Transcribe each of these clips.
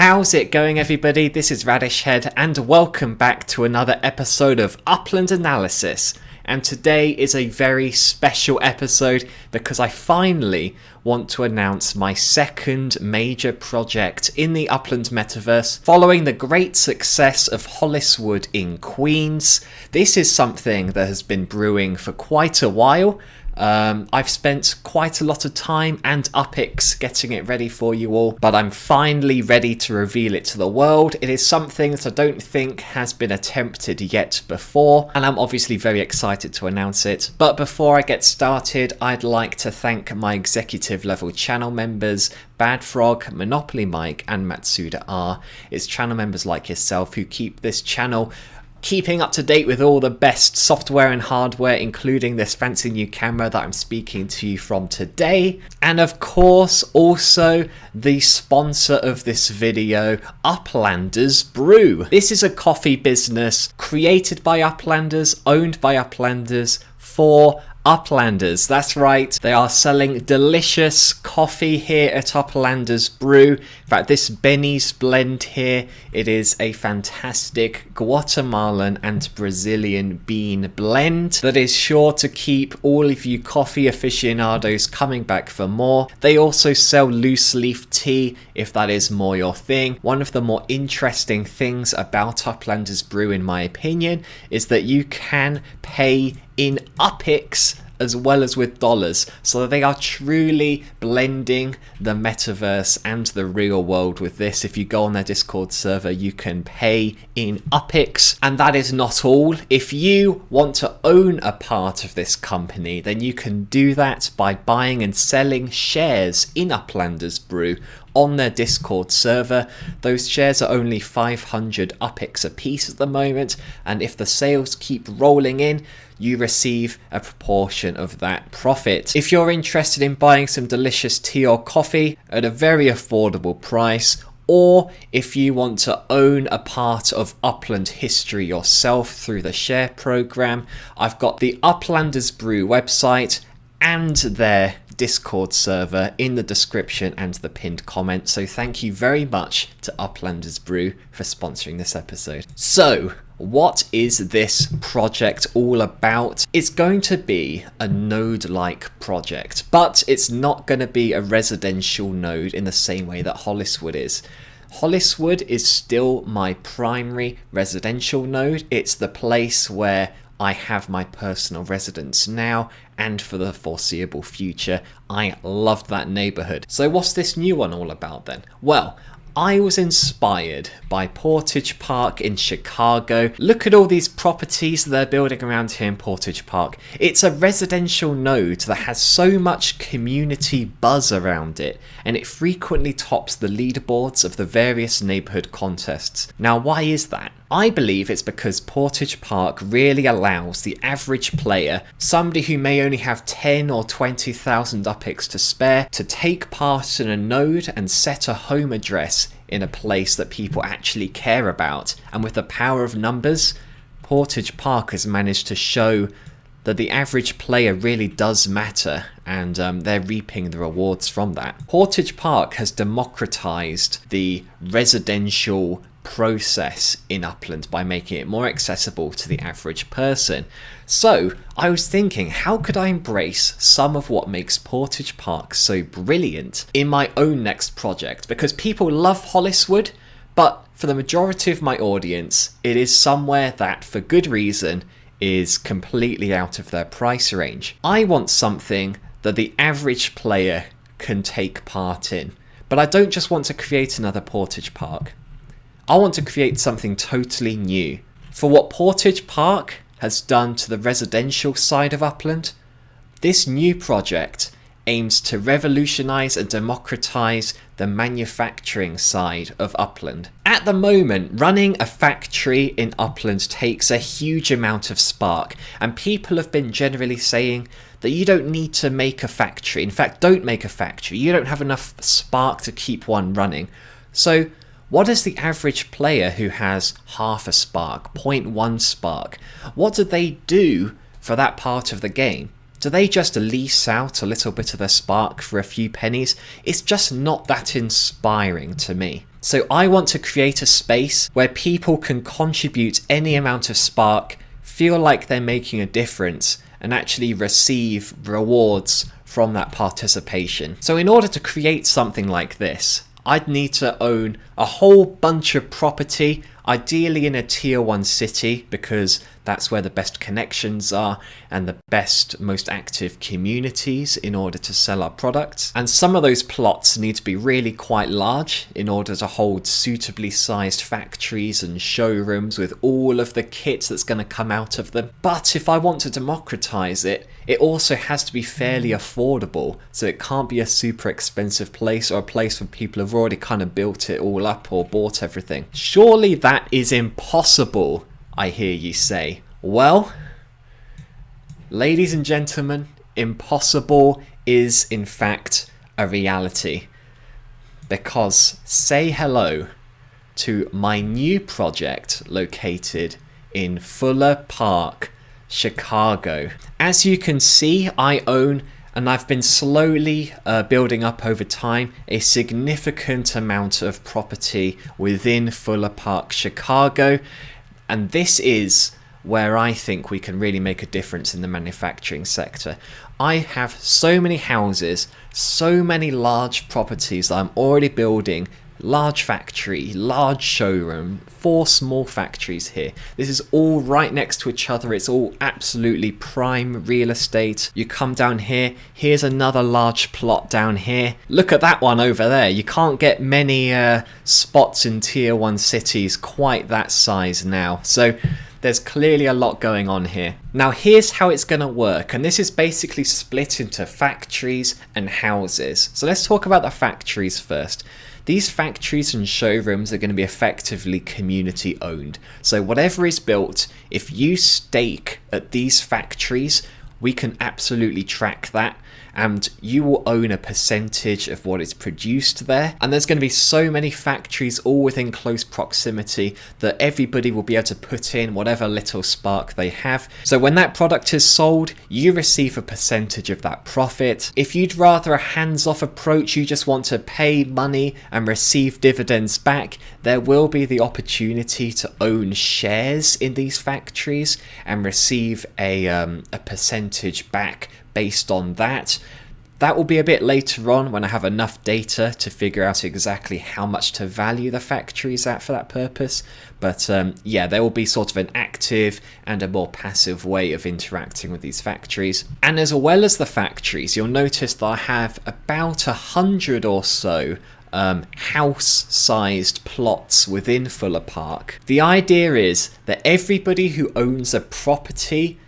How's it going, everybody? This is Radishhead and welcome back to another episode of Upland Analysis. And today is a very special episode because I finally want to announce my second major project in the Upland Metaverse. Following the great success of Holliswood in Queens, this is something that has been brewing for quite a while. I've spent quite a lot of time and UPIX getting it ready for you all, but I'm finally ready to reveal it to the world. It is something that I don't think has been attempted yet before, and I'm obviously very excited to announce it. But before I get started, I'd like to thank my executive level channel members, Bad Frog, Monopoly Mike, and Matsuda R. It's channel members like yourself who keep this channel keeping up to date with all the best software and hardware, including this fancy new camera that I'm speaking to you from today. And of course, also the sponsor of this video, Uplanders Brew. This is a coffee business created by Uplanders, owned by Uplanders, for Uplanders. That's right, they are selling delicious coffee here at Uplanders Brew. In fact, this Benny's blend here, it is a fantastic Guatemalan and Brazilian bean blend that is sure to keep all of you coffee aficionados coming back for more. They also sell loose leaf tea if that is more your thing. One of the more interesting things about Uplanders Brew, in my opinion, is that you can pay in UPIX as well as with dollars, so they are truly blending the metaverse and the real world with this. If you go on their Discord server, you can pay in UPIX, and that is not all. If you want to own a part of this company, then you can do that by buying and selling shares in Uplanders Brew on their Discord server. Those shares are only 500 UPIX a piece at the moment, and if the sales keep rolling in, you receive a proportion of that profit. If you're interested in buying some delicious tea or coffee at a very affordable price, or if you want to own a part of Upland history yourself through the share program, I've got the Uplanders Brew website and their Discord server in the description and the pinned comment. So thank you very much to Uplanders Brew for sponsoring this episode. So what is this project all about? It's going to be a node-like project, but it's not going to be a residential node in the same way that Holliswood is. Holliswood is still my primary residential node. It's the place where I have my personal residence now and for the foreseeable future. I loved that neighborhood. So what's this new one all about then? Well, I was inspired by Portage Park in Chicago. Look at all these properties they're building around here in Portage Park. It's a residential node that has so much community buzz around it, and it frequently tops the leaderboards of the various neighborhood contests. Now, why is that? I believe it's because Portage Park really allows the average player, somebody who may only have 10 or 20,000 UPIX to spare, to take part in a node and set a home address in a place that people actually care about. And with the power of numbers, Portage Park has managed to show that the average player really does matter, and they're reaping the rewards from that. Portage Park has democratized the residential process in Upland by making it more accessible to the average person. So I was thinking, how could I embrace some of what makes Portage Park so brilliant in my own next project? Because people love Holliswood, but for the majority of my audience, it is somewhere that, for good reason, is completely out of their price range. I want something that the average player can take part in, but I don't just want to create another Portage Park. I want to create something totally new. For what Portage Park has done to the residential side of Upland, this new project aims to revolutionize and democratize the manufacturing side of Upland. At the moment, running a factory in Upland takes a huge amount of spark, and people have been generally saying that you don't need to make a factory. In fact, don't make a factory. You don't have enough spark to keep one running. So what does the average player who has half a spark, 0.1 spark, what do they do for that part of the game? Do they just lease out a little bit of their spark for a few pennies? It's just not that inspiring to me. So I want to create a space where people can contribute any amount of spark, feel like they're making a difference, and actually receive rewards from that participation. So in order to create something like this, I'd need to own a whole bunch of property, ideally in a tier 1 city, because that's where the best connections are and the best, most active communities in order to sell our products. And some of those plots need to be really quite large in order to hold suitably sized factories and showrooms with all of the kit that's going to come out of them. But if I want to democratize it, it also has to be fairly affordable. So it can't be a super expensive place or a place where people have already kind of built it all up or bought everything. Surely that is impossible, I hear you say. Well, ladies and gentlemen, impossible is in fact a reality. Because say hello to my new project located in Fuller Park, Chicago. As you can see, I own, and I've been slowly building up over time, a significant amount of property within Fuller Park, Chicago. And this is where I think we can really make a difference in the manufacturing sector. I have so many houses, so many large properties that I'm already building. Large factory, large showroom, 4 small factories here. This is all right next to each other. It's all absolutely prime real estate. You come down here, here's another large plot down here. Look at that one over there. You can't get many spots in tier 1 cities quite that size now. So there's clearly a lot going on here. Now here's how it's going to work, and this is basically split into factories and houses. So let's talk about the factories first. These factories and showrooms are going to be effectively community owned. So whatever is built, if you stake at these factories, we can absolutely track that, and you will own a percentage of what is produced there. And there's going to be so many factories all within close proximity that everybody will be able to put in whatever little spark they have. So when that product is sold, you receive a percentage of that profit. If you'd rather a hands-off approach, you just want to pay money and receive dividends back, there will be the opportunity to own shares in these factories and receive a percentage back based on that. That will be a bit later on when I have enough data to figure out exactly how much to value the factories at for that purpose. But yeah, there will be sort of an active and a more passive way of interacting with these factories. And as well as the factories, you'll notice that I have about 100 or so house-sized plots within Fuller Park. The idea is that everybody who owns a property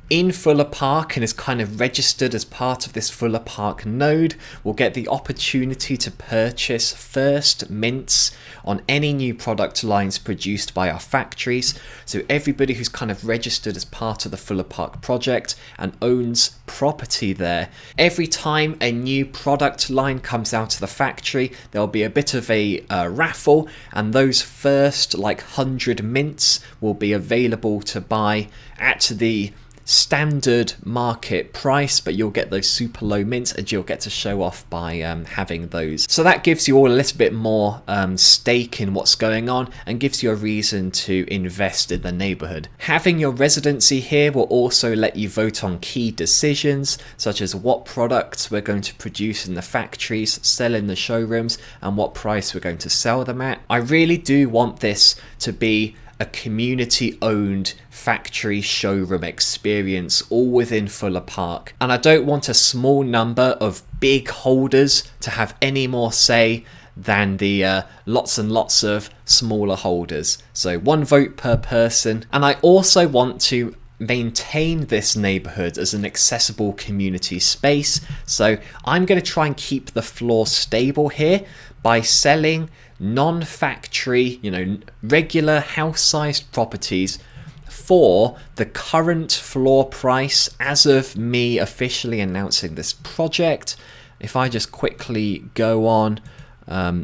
in Fuller Park and is kind of registered as part of this Fuller Park node will get the opportunity to purchase first mints on any new product lines produced by our factories. So everybody who's kind of registered as part of the Fuller Park project and owns property there, every time a new product line comes out of the factory, there'll be a bit of a raffle, and those first like 100 mints will be available to buy at the standard market price, but you'll get those super low mints and you'll get to show off by having those. So that gives you all a little bit more stake in what's going on and gives you a reason to invest in the neighborhood. Having your residency here will also let you vote on key decisions, such as what products we're going to produce in the factories, sell in the showrooms, and what price we're going to sell them at. I really do want this to be a community-owned factory showroom experience all within Fuller Park. And I don't want a small number of big holders to have any more say than the lots and lots of smaller holders. So 1 vote per person. And I also want to maintain this neighborhood as an accessible community space. So I'm going to try and keep the floor stable here by selling non-factory, regular house-sized properties for the current floor price as of me officially announcing this project. If I just quickly go on,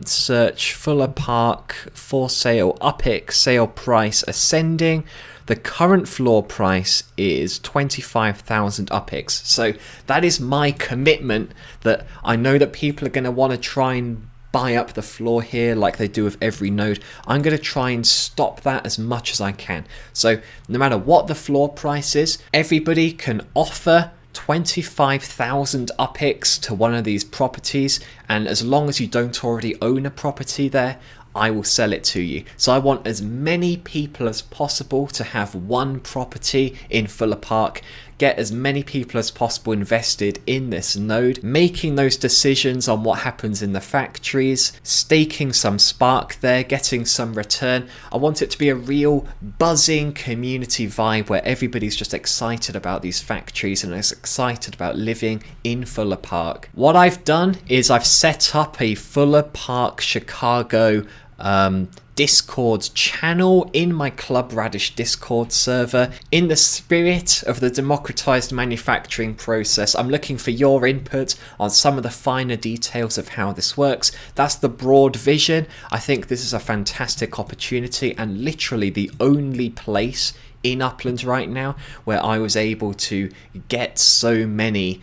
search Fuller Park for sale, UPIC, sale price ascending. The current floor price is 25,000 UPICs. So that is my commitment that I know that people are going to want to try and buy up the floor here like they do with every node. I'm going to try and stop that as much as I can. So no matter what the floor price is, everybody can offer 25,000 UPIX to one of these properties, and as long as you don't already own a property there, I will sell it to you. So I want as many people as possible to have one property in Fuller Park, get as many people as possible invested in this node, making those decisions on what happens in the factories, staking some spark there, getting some return. I want it to be a real buzzing community vibe where everybody's just excited about these factories and is excited about living in Fuller Park. What I've done is I've set up a Fuller Park Chicago Discord channel in my Club Radish Discord server. In the spirit of the democratized manufacturing process, I'm looking for your input on some of the finer details of how this works. That's the broad vision. I think this is a fantastic opportunity and literally the only place in Upland right now where I was able to get so many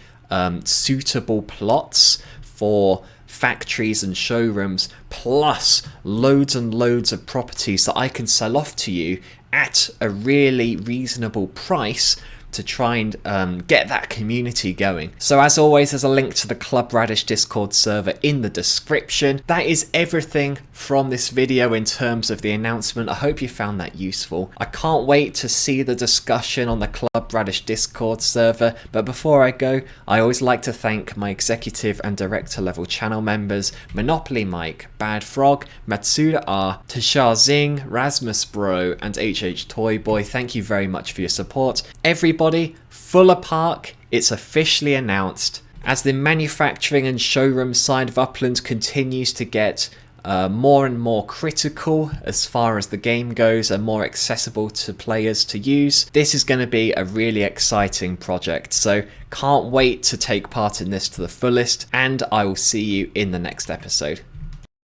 suitable plots for factories and showrooms, plus loads and loads of properties that I can sell off to you at a really reasonable price to try and get that community going. So as always, there's a link to the Club Radish Discord server in the description. That is everything from this video in terms of the announcement. I hope you found that useful. I can't wait to see the discussion on the Club Radish Discord server, but before I go, I always like to thank my executive and director level channel members, Monopoly Mike, Bad Frog, Matsuda R, Tashar Zing, Rasmus Bro, and HH Toy Boy. Thank you very much for your support. Everybody, Fuller Park, it's officially announced. As the manufacturing and showroom side of Upland continues to get more and more critical as far as the game goes and more accessible to players to use, this is going to be a really exciting project. So can't wait to take part in this to the fullest, and I will see you in the next episode.